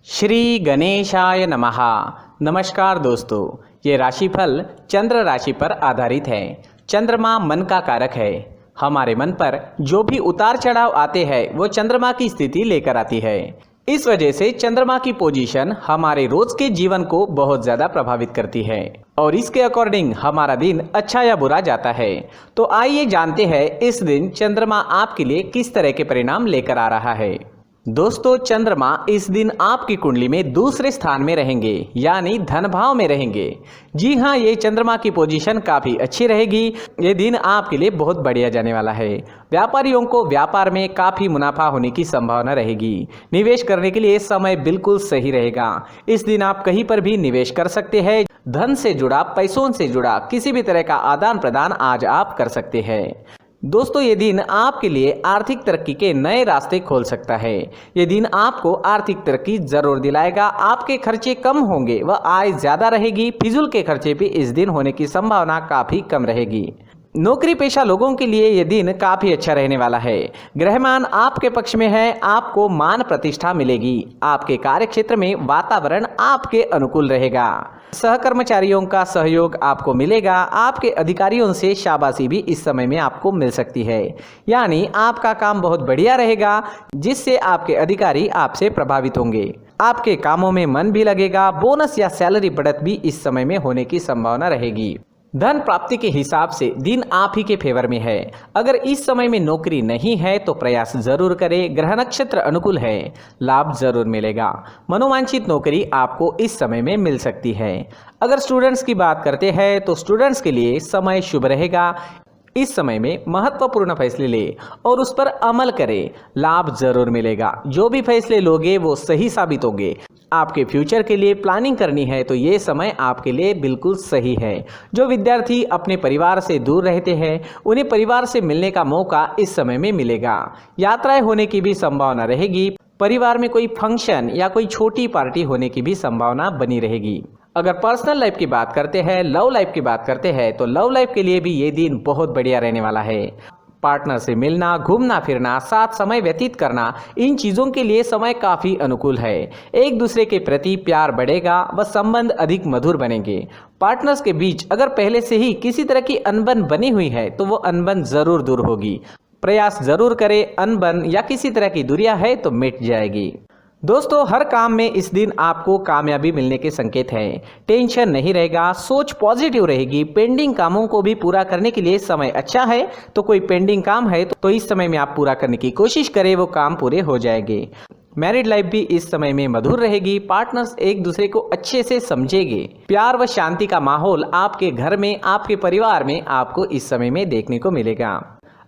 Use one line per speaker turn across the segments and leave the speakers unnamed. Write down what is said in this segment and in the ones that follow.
श्री गणेशाय नमः। नमस्कार दोस्तों, ये राशिफल चंद्र राशि पर आधारित है। चंद्रमा मन का कारक है। हमारे मन पर जो भी उतार चढ़ाव आते हैं वो चंद्रमा की स्थिति लेकर आती है। इस वजह से चंद्रमा की पोजीशन हमारे रोज के जीवन को बहुत ज्यादा प्रभावित करती है और इसके अकॉर्डिंग हमारा दिन अच्छा या बुरा जाता है। तो आइए जानते हैं इस दिन चंद्रमा आपके लिए किस तरह के परिणाम लेकर आ रहा है। दोस्तों, चंद्रमा इस दिन आपकी कुंडली में दूसरे स्थान में रहेंगे, यानी धन भाव में रहेंगे। जी हाँ, ये चंद्रमा की पोजीशन काफी अच्छी रहेगी। ये दिन आपके लिए बहुत बढ़िया जाने वाला है। व्यापारियों को व्यापार में काफी मुनाफा होने की संभावना रहेगी। निवेश करने के लिए समय बिल्कुल सही रहेगा। इस दिन आप कहीं पर भी निवेश कर सकते हैं। धन से जुड़ा, पैसों से जुड़ा किसी भी तरह का आदान प्रदान आज आप कर सकते हैं। दोस्तों, ये दिन आपके लिए आर्थिक तरक्की के नए रास्ते खोल सकता है। ये दिन आपको आर्थिक तरक्की जरूर दिलाएगा। आपके खर्चे कम होंगे व आय ज्यादा रहेगी। फिजूल के खर्चे भी इस दिन होने की संभावना काफी कम रहेगी। नौकरी पेशा लोगों के लिए यह दिन काफी अच्छा रहने वाला है। ग्रहमान आपके पक्ष में है। आपको मान प्रतिष्ठा मिलेगी। आपके कार्य क्षेत्र में वातावरण आपके अनुकूल रहेगा। सहकर्मचारियों का सहयोग आपको मिलेगा। आपके अधिकारियों से शाबाशी भी इस समय में आपको मिल सकती है, यानी आपका काम बहुत बढ़िया रहेगा, जिससे आपके अधिकारी आपसे प्रभावित होंगे। आपके कामों में मन भी लगेगा। बोनस या सैलरी बढ़त भी इस समय में होने की संभावना रहेगी। धन प्राप्ति के हिसाब से दिन आप ही के फेवर में है। अगर इस समय में नौकरी नहीं है तो प्रयास जरूर करें। ग्रह नक्षत्र अनुकूल है, लाभ जरूर मिलेगा। मनोवांछित नौकरी आपको इस समय में मिल सकती है। अगर स्टूडेंट्स की बात करते हैं तो स्टूडेंट्स के लिए समय शुभ रहेगा। इस समय में महत्वपूर्ण फैसले ले और उस पर अमल करें, लाभ जरूर मिलेगा। जो भी फैसले लोगे वो सही साबित होंगे। आपके फ्यूचर के लिए प्लानिंग करनी है तो ये समय आपके लिए बिल्कुल सही है। जो विद्यार्थी अपने परिवार से दूर रहते हैं उन्हें परिवार से मिलने का मौका इस समय में मिलेगा। यात्राएं होने की भी संभावना रहेगी। परिवार में कोई फंक्शन या कोई छोटी पार्टी होने की भी संभावना बनी रहेगी। अगर पर्सनल लाइफ की बात करते हैं, लव लाइफ की बात करते हैं तो लव लाइफ के लिए भी ये दिन बहुत बढ़िया रहने वाला है। पार्टनर से मिलना, घूमना फिरना, साथ समय व्यतीत करना, इन चीजों के लिए समय काफी अनुकूल है। एक दूसरे के प्रति प्यार बढ़ेगा व संबंध अधिक मधुर बनेंगे। पार्टनर्स के बीच अगर पहले से ही किसी तरह की अनबन बनी हुई है तो वो अनबन जरूर दूर होगी। प्रयास जरूर करें। अनबन या किसी तरह की दूरियां है तो मिट जाएगी। दोस्तों, हर काम में इस दिन आपको कामयाबी मिलने के संकेत हैं। टेंशन नहीं रहेगा, सोच पॉजिटिव रहेगी। पेंडिंग कामों को भी पूरा करने के लिए समय अच्छा है। तो कोई पेंडिंग काम है तो इस समय में आप पूरा करने की कोशिश करें, वो काम पूरे हो जाएंगे। मैरिड लाइफ भी इस समय में मधुर रहेगी। पार्टनर्स एक दूसरे को अच्छे से समझेंगे। प्यार व शांति का माहौल आपके घर में, आपके परिवार में आपको इस समय में देखने को मिलेगा।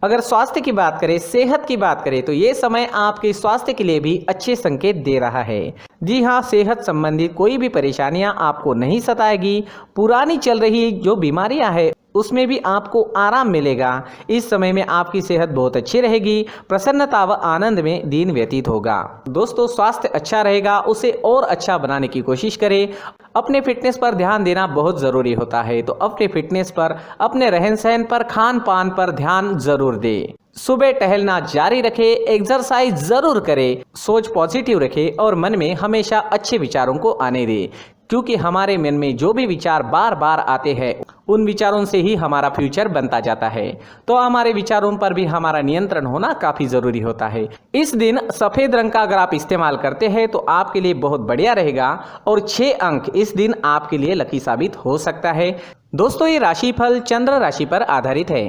अगर स्वास्थ्य की बात करें, सेहत की बात करें तो ये समय आपके स्वास्थ्य के लिए भी अच्छे संकेत दे रहा है। जी हाँ, सेहत संबंधित कोई भी परेशानियां आपको नहीं सताएगी। पुरानी चल रही जो बीमारियां हैं उसमें भी आपको आराम मिलेगा। इस समय में आपकी सेहत बहुत अच्छी रहेगी। प्रसन्नता व आनंद में दिन व्यतीत होगा। दोस्तों, स्वास्थ्य अच्छा रहेगा, उसे और अच्छा बनाने की कोशिश करें। अपने फिटनेस पर ध्यान देना बहुत ज़रूरी होता है। तो अपने फिटनेस पर, अपने रहन सहन पर, खान पान पर ध्यान जरूर दें। सुबह टहलना जारी रखें। एक्सरसाइज जरूर करें। सोच पॉजिटिव रखें और मन में हमेशा अच्छे विचारों को आने दें, क्योंकि हमारे मन में जो भी विचार बार बार आते हैं उन विचारों से ही हमारा फ्यूचर बनता जाता है। तो हमारे विचारों पर भी हमारा नियंत्रण होना काफी जरूरी होता है। इस दिन सफेद रंग का अगर आप इस्तेमाल करते हैं तो आपके लिए बहुत बढ़िया रहेगा और 6 अंक इस दिन आपके लिए लकी साबित हो सकता है। दोस्तों, ये राशिफल चंद्र राशि पर आधारित है,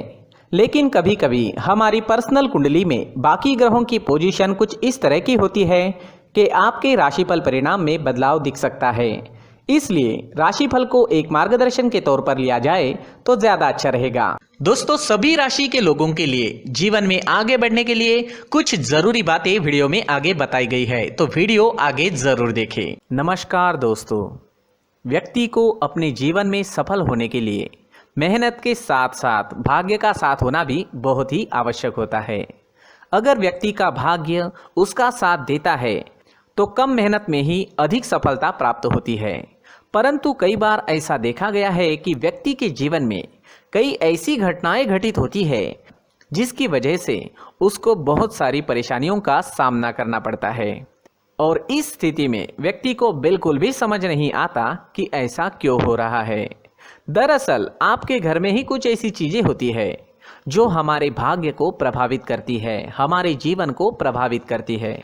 लेकिन कभी कभी हमारी पर्सनल कुंडली में बाकी ग्रहों की पोजीशन कुछ इस तरह की होती है कि आपके राशिफल परिणाम में बदलाव दिख सकता है। इसलिए राशिफल को एक मार्गदर्शन के तौर पर लिया जाए तो ज्यादा अच्छा रहेगा। दोस्तों, सभी राशि के लोगों के लिए जीवन में आगे बढ़ने के लिए कुछ जरूरी बातें वीडियो में आगे बताई गई है, तो वीडियो आगे जरूर देखें। नमस्कार दोस्तों, व्यक्ति को अपने जीवन में सफल होने के लिए मेहनत के साथ साथ भाग्य का साथ होना भी बहुत ही आवश्यक होता है। अगर व्यक्ति का भाग्य उसका साथ देता है तो कम मेहनत में ही अधिक सफलता प्राप्त होती है। परंतु कई बार ऐसा देखा गया है कि व्यक्ति के जीवन में कई ऐसी घटनाएं घटित होती है जिसकी वजह से उसको बहुत सारी परेशानियों का सामना करना पड़ता है। और इस स्थिति में व्यक्ति को बिल्कुल भी समझ नहीं आता कि ऐसा क्यों हो रहा है। दरअसल आपके घर में ही कुछ ऐसी चीजें होती है जो हमारे भाग्य को प्रभावित करती है, हमारे जीवन को प्रभावित करती है,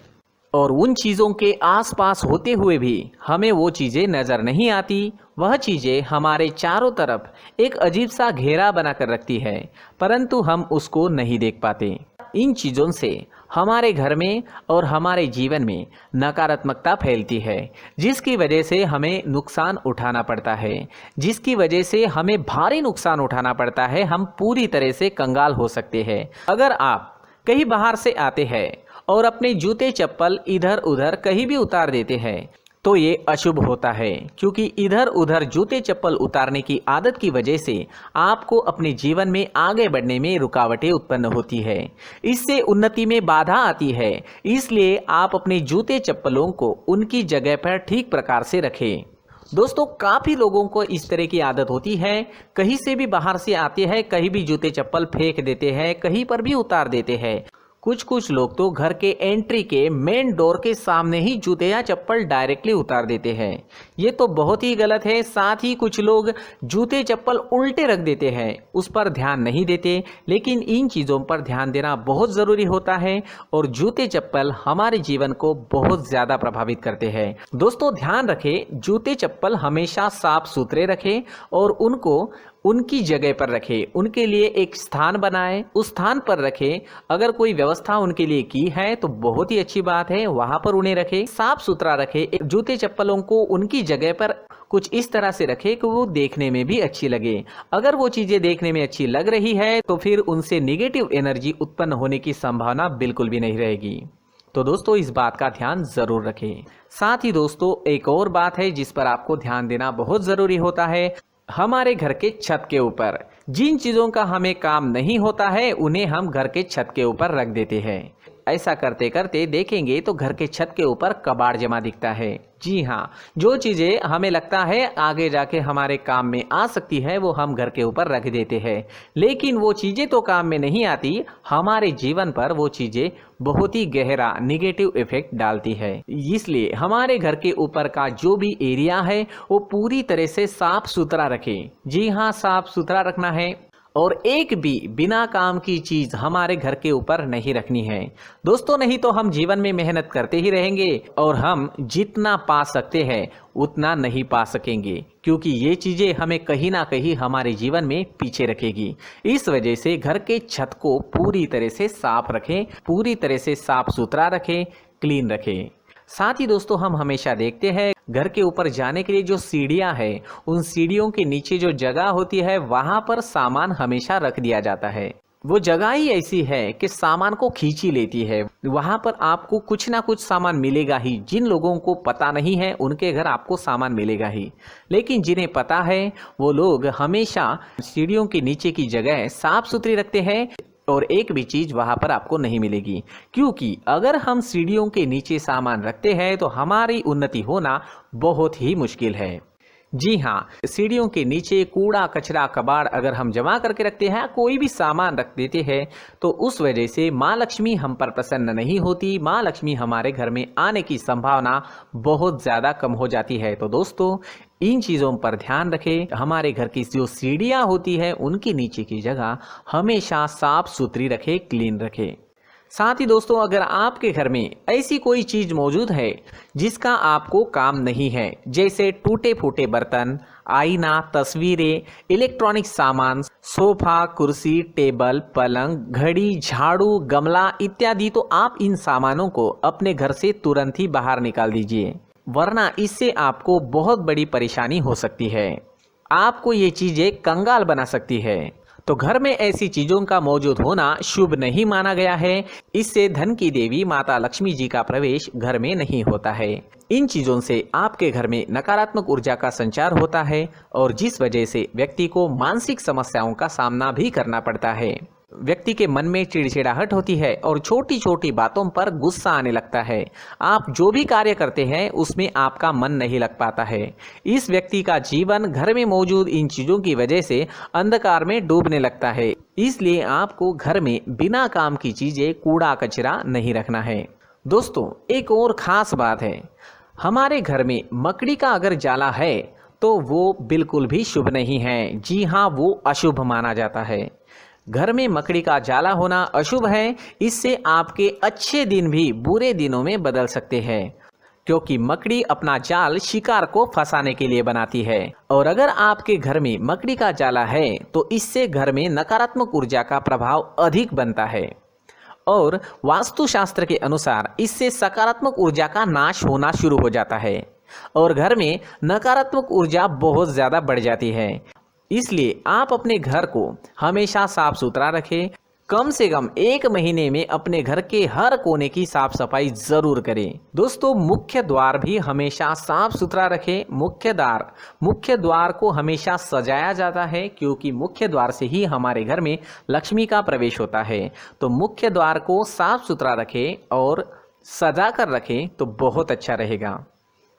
और उन चीज़ों के आसपास होते हुए भी हमें वो चीज़ें नज़र नहीं आती। वह चीज़ें हमारे चारों तरफ एक अजीब सा घेरा बनाकर रखती है, परंतु हम उसको नहीं देख पाते। इन चीज़ों से हमारे घर में और हमारे जीवन में नकारात्मकता फैलती है, जिसकी वजह से हमें नुकसान उठाना पड़ता है, जिसकी वजह से हमें भारी नुकसान उठाना पड़ता है। हम पूरी तरह से कंगाल हो सकते हैं। अगर आप कहीं बाहर से आते हैं और अपने जूते चप्पल इधर उधर कहीं भी उतार देते हैं तो ये अशुभ होता है, क्योंकि इधर उधर जूते चप्पल उतारने की आदत की वजह से आपको अपने जीवन में आगे बढ़ने में रुकावटें उत्पन्न होती है। इससे उन्नति में बाधा आती है। इसलिए आप अपने जूते चप्पलों को उनकी जगह पर ठीक प्रकार से रखें। दोस्तों, काफ़ी लोगों को इस तरह की आदत होती है, कहीं से भी बाहर से आते हैं, कहीं भी जूते चप्पल फेंक देते हैं, कहीं पर भी उतार देते हैं। कुछ लोग तो घर के एंट्री के मेन डोर के सामने ही जूते या चप्पल डायरेक्टली उतार देते हैं। ये तो बहुत ही गलत है। साथ ही कुछ लोग जूते चप्पल उल्टे रख देते हैं, उस पर ध्यान नहीं देते। लेकिन इन चीज़ों पर ध्यान देना बहुत ज़रूरी होता है और जूते चप्पल हमारे जीवन को बहुत ज़्यादा प्रभावित करते हैं। दोस्तों, ध्यान रखें, जूते चप्पल हमेशा साफ सुथरे रखें और उनको उनकी जगह पर रखें। उनके लिए एक स्थान बनाएं, उस स्थान पर रखें। अगर कोई व्यवस्था उनके लिए की है तो बहुत ही अच्छी बात है, वहां पर उन्हें रखें, साफ सुथरा रखें। जूते चप्पलों को उनकी जगह पर कुछ इस तरह से रखें कि वो देखने में भी अच्छी लगे। अगर वो चीज़ें देखने में अच्छी लग रही है तो फिर उनसे निगेटिव एनर्जी उत्पन्न होने की संभावना बिल्कुल भी नहीं रहेगी। तो दोस्तों, इस बात का ध्यान ज़रूर रखें। साथ ही दोस्तों, एक और बात है जिस पर आपको ध्यान देना बहुत ज़रूरी होता है। हमारे घर के छत के ऊपर जिन चीज़ों का हमें काम नहीं होता है उन्हें हम घर के छत के ऊपर रख देते हैं। ऐसा करते करते देखेंगे तो घर के छत के ऊपर कबाड़ जमा दिखता है। जी हाँ, जो चीज़ें हमें लगता है आगे जाके हमारे काम में आ सकती है वो हम घर के ऊपर रख देते हैं, लेकिन वो चीज़ें तो काम में नहीं आती। हमारे जीवन पर वो चीज़ें बहुत ही गहरा निगेटिव इफेक्ट डालती है। इसलिए हमारे घर के ऊपर का जो भी एरिया है वो पूरी तरह से साफ सुथरा रखें। जी हाँ, साफ सुथरा रखना है और एक भी बिना काम की चीज हमारे घर के ऊपर नहीं रखनी है। दोस्तों, नहीं तो हम जीवन में मेहनत करते ही रहेंगे और हम जितना पा सकते हैं उतना नहीं पा सकेंगे, क्योंकि ये चीजें हमें कहीं ना कहीं हमारे जीवन में पीछे रखेगी। इस वजह से घर के छत को पूरी तरह से साफ रखें, पूरी तरह से साफ सुथरा रखें, क्लीन रखें। साथ ही दोस्तों, हम हमेशा देखते हैं घर के ऊपर जाने के लिए जो सीढ़ियां हैं, उन सीढ़ियों के नीचे जो जगह होती है वहां पर सामान हमेशा रख दिया जाता है। वो जगह ही ऐसी है कि सामान को खींची लेती है। वहां पर आपको कुछ ना कुछ सामान मिलेगा ही। जिन लोगों को पता नहीं है उनके घर आपको सामान मिलेगा ही, लेकिन जिन्हें पता है वो लोग हमेशा सीढ़ियों के नीचे की जगह साफ सुथरी रखते हैं और एक भी चीज वहां पर आपको नहीं मिलेगी। क्योंकि अगर हम सीढ़ियों के नीचे सामान रखते हैं तो हमारी उन्नति होना बहुत ही मुश्किल है। जी हाँ, सीढ़ियों के नीचे कूड़ा कचरा कबाड़ अगर हम जमा करके रखते हैं, कोई भी सामान रख देते हैं, तो उस वजह से माँ लक्ष्मी हम पर प्रसन्न नहीं होती। माँ लक्ष्मी हमारे घर में आने की संभावना बहुत ज़्यादा कम हो जाती है। तो दोस्तों, इन चीज़ों पर ध्यान रखें। हमारे घर की जो सीढ़ियाँ होती है उनके नीचे की जगह हमेशा साफ सुथरी रखें, क्लीन रखें। साथ ही दोस्तों, अगर आपके घर में ऐसी कोई चीज़ मौजूद है जिसका आपको काम नहीं है, जैसे टूटे फूटे बर्तन, आईना, तस्वीरें, इलेक्ट्रॉनिक सामान, सोफा, कुर्सी, टेबल, पलंग, घड़ी, झाड़ू, गमला इत्यादि, तो आप इन सामानों को अपने घर से तुरंत ही बाहर निकाल दीजिए, वरना इससे आपको बहुत बड़ी परेशानी हो सकती है। आपको ये चीज़ें कंगाल बना सकती है। तो घर में ऐसी चीजों का मौजूद होना शुभ नहीं माना गया है। इससे धन की देवी माता लक्ष्मी जी का प्रवेश घर में नहीं होता है। इन चीजों से आपके घर में नकारात्मक ऊर्जा का संचार होता है और जिस वजह से व्यक्ति को मानसिक समस्याओं का सामना भी करना पड़ता है। व्यक्ति के मन में चिड़चिड़ाहट होती है और छोटी छोटी बातों पर गुस्सा आने लगता है। आप जो भी कार्य करते हैं उसमें आपका मन नहीं लग पाता है। इस व्यक्ति का जीवन घर में मौजूद इन चीज़ों की वजह से अंधकार में डूबने लगता है। इसलिए आपको घर में बिना काम की चीज़ें, कूड़ा कचरा नहीं रखना है। दोस्तों, एक और ख़ास बात है, हमारे घर में मकड़ी का अगर जाला है तो वो बिल्कुल भी शुभ नहीं है। जी हाँ, वो अशुभ माना जाता है। घर में मकड़ी का जाला होना अशुभ है। इससे आपके अच्छे दिन भी बुरे दिनों में बदल सकते हैं, क्योंकि मकड़ी अपना जाल शिकार को फंसाने के लिए बनाती है। और अगर आपके घर में मकड़ी का जाला है तो इससे घर में नकारात्मक ऊर्जा का प्रभाव अधिक बनता है और वास्तुशास्त्र के अनुसार इससे सकारात्मक ऊर्जा का नाश होना शुरू हो जाता है और घर में नकारात्मक ऊर्जा बहुत ज़्यादा बढ़ जाती है। इसलिए आप अपने घर को हमेशा साफ सुथरा रखें। कम से कम 1 महीने में अपने घर के हर कोने की साफ सफाई जरूर करें। दोस्तों, मुख्य द्वार भी हमेशा साफ सुथरा रखें। मुख्य द्वार को हमेशा सजाया जाता है, क्योंकि मुख्य द्वार से ही हमारे घर में लक्ष्मी का प्रवेश होता है। तो मुख्य द्वार को साफ सुथरा रखें और सजा कर रखें तो बहुत अच्छा रहेगा।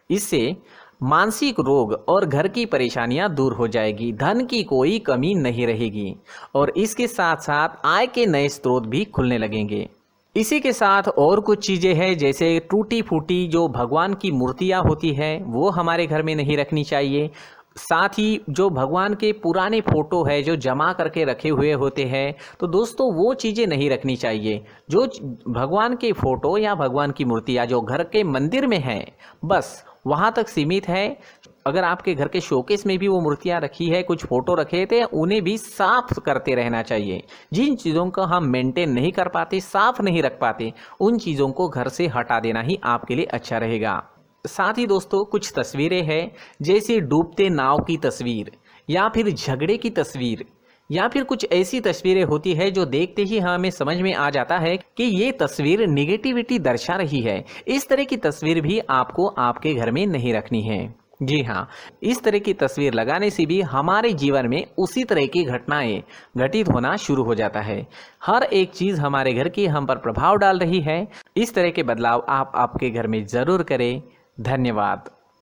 इससे मानसिक रोग और घर की परेशानियां दूर हो जाएगी, धन की कोई कमी नहीं रहेगी और इसके साथ साथ आय के नए स्रोत भी खुलने लगेंगे। इसी के साथ और कुछ चीज़ें हैं, जैसे टूटी फूटी जो भगवान की मूर्तियां होती है वो हमारे घर में नहीं रखनी चाहिए। साथ ही जो भगवान के पुराने फोटो है जो जमा करके रखे हुए होते हैं, तो दोस्तों वो चीज़ें नहीं रखनी चाहिए। जो भगवान के फोटो या भगवान की मूर्तियाँ जो घर के मंदिर में हैं, बस वहाँ तक सीमित है। अगर आपके घर के शोकेस में भी वो मूर्तियाँ रखी है, कुछ फोटो रखे थे, उन्हें भी साफ करते रहना चाहिए। जिन चीज़ों को हम मेंटेन नहीं कर पाते, साफ नहीं रख पाते, उन चीज़ों को घर से हटा देना ही आपके लिए अच्छा रहेगा। साथ ही दोस्तों, कुछ तस्वीरें हैं, जैसे डूबते नाव की तस्वीर या फिर झगड़े की तस्वीर या फिर कुछ ऐसी तस्वीरें होती है जो देखते ही हमें समझ में आ जाता है कि ये तस्वीर निगेटिविटी दर्शा रही है। इस तरह की तस्वीर भी आपको आपके घर में नहीं रखनी है। जी हाँ, इस तरह की तस्वीर लगाने से भी हमारे जीवन में उसी तरह की घटनाएं घटित होना शुरू हो जाता है। हर एक चीज़ हमारे घर की हम पर प्रभाव डाल रही है। इस तरह के बदलाव आप आपके घर में ज़रूर करें। धन्यवाद।